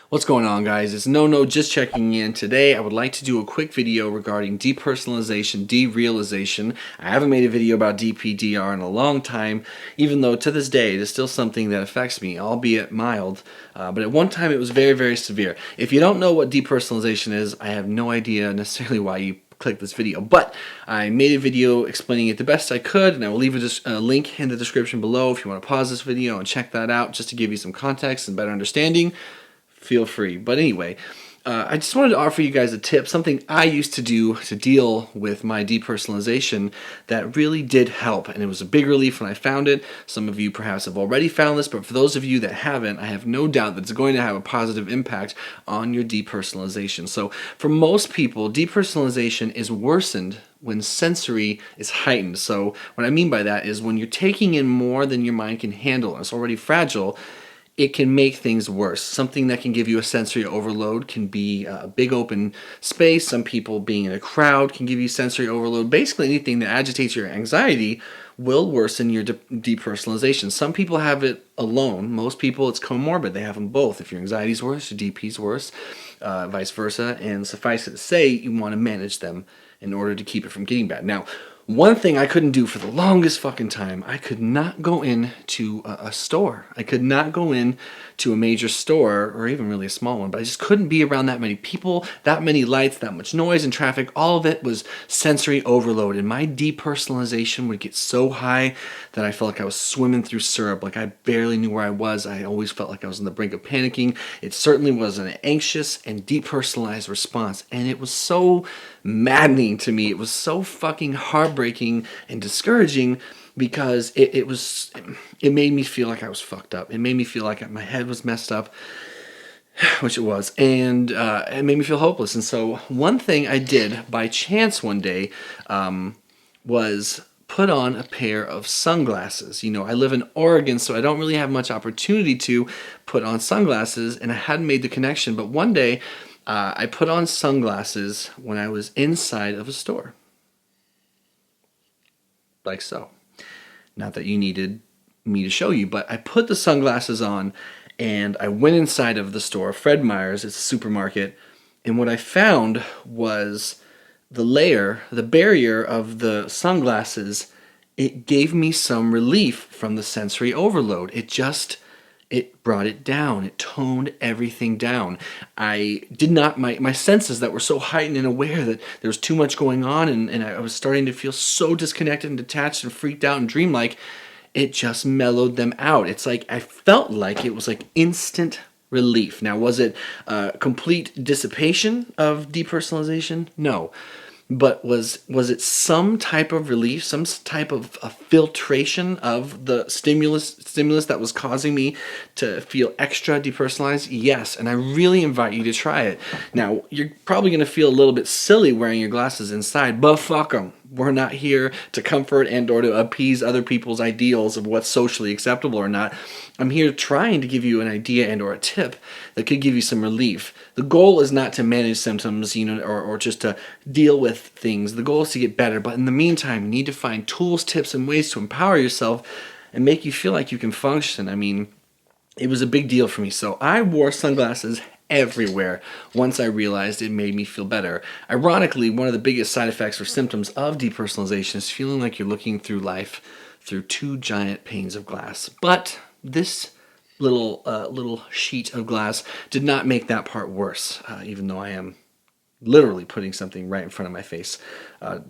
What's going on, guys? It's No just checking in. Today I would like to do a quick video regarding depersonalization, derealization. I haven't made a video about DPDR in a long time, even though to this day it is still something that affects me, albeit mild. But at one time it was very, very severe. If you don't know what depersonalization is, I have no idea necessarily why you click this video, but I made a video explaining it the best I could, and I will leave a link in the description below if you want to pause this video and check that out just to give you some context and better understanding. Feel free. But anyway, I just wanted to offer you guys a tip, something I used to do to deal with my depersonalization that really did help, and it was a big relief when I found it. Some of you perhaps have already found this, but for those of you that haven't, I have no doubt that it's going to have a positive impact on your depersonalization. So for most people, depersonalization is worsened when sensory is heightened. So what I mean by that is when you're taking in more than your mind can handle, and it's already fragile, it can make things worse. Something that can give you a sensory overload can be a big open space. Some people being in a crowd can give you sensory overload. Basically anything that agitates your anxiety will worsen your depersonalization. Some people have it alone. Most people it's comorbid. They have them both. If your anxiety's worse, your DP's worse, vice versa. And suffice it to say, you want to manage them in order to keep it from getting bad. Now, one thing I couldn't do for the longest fucking time, I could not go into a store. I could not go in to a major store, or even really a small one, but I just couldn't be around that many people, that many lights, that much noise and traffic. All of it was sensory overload, and my depersonalization would get so high that I felt like I was swimming through syrup, like I barely knew where I was. I always felt like I was on the brink of panicking. It certainly was an anxious and depersonalized response, and it was so maddening to me. It was so fucking heartbreaking and discouraging because it made me feel like I was fucked up. It made me feel like my head was messed up, which it was, and it made me feel hopeless. And so one thing I did by chance one day was put on a pair of sunglasses. You know, I live in Oregon, so I don't really have much opportunity to put on sunglasses, and I hadn't made the connection. But one day, I put on sunglasses when I was inside of a store. Like so. Not that you needed me to show you, but I put the sunglasses on and I went inside of the store, Fred Meyer's, it's a supermarket, and what I found was the barrier of the sunglasses, it gave me some relief from the sensory overload. It brought it down. It toned everything down. I did not, my senses that were so heightened and aware that there was too much going on, and I was starting to feel so disconnected and detached and freaked out and dreamlike, it just mellowed them out. It's like, I felt like it was like instant relief. Now, was it complete dissipation of depersonalization? No. But was it some type of relief, some type of a filtration of the stimulus that was causing me to feel extra depersonalized? Yes, and I really invite you to try it. Now, you're probably going to feel a little bit silly wearing your glasses inside, but fuck them. We're not here to comfort and or to appease other people's ideals of what's socially acceptable or not. I'm here trying to give you an idea and or a tip that could give you some relief. The goal is not to manage symptoms, or just to deal with things. The goal is to get better, but in the meantime, you need to find tools, tips, and ways to empower yourself and make you feel like you can function. I mean, it was a big deal for me, so I wore sunglasses everywhere once I realized it made me feel better. Ironically, one of the biggest side effects or symptoms of depersonalization is feeling like you're looking through life through two giant panes of glass. But this little sheet of glass did not make that part worse, even though I am literally putting something right in front of my face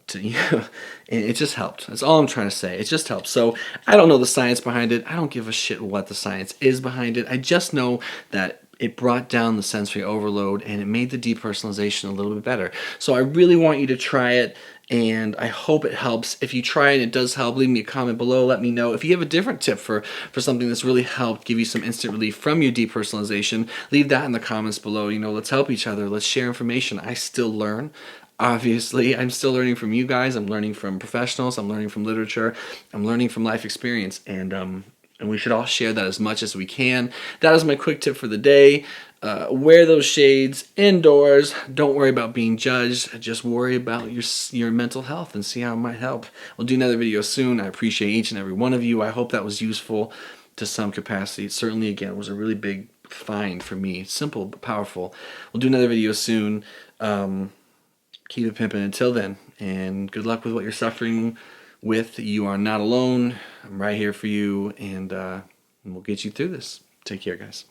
to you. And it just helped. That's all I'm trying to say. It just helped. So I don't know the science behind it. I don't give a shit what the science is behind it. I just know that it brought down the sensory overload and it made the depersonalization a little bit better. So I really want you to try it, and I hope it helps. If you try it and it does help, leave me a comment below. Let me know. If you have a different tip for something that's really helped give you some instant relief from your depersonalization, leave that in the comments below. You know, let's help each other. Let's share information. I still learn. Obviously, I'm still learning from you guys. I'm learning from professionals. I'm learning from literature. I'm learning from life experience. And we should all share that as much as we can. That is my quick tip for the day. Wear those shades indoors. Don't worry about being judged. Just worry about your mental health and see how it might help. We'll do another video soon. I appreciate each and every one of you. I hope that was useful to some capacity. It certainly, again, was a really big find for me. Simple but powerful. We'll do another video soon. Keep it pimping until then, and good luck with what you're suffering with. You are not alone. I'm right here for you, and we'll get you through this. Take care, guys.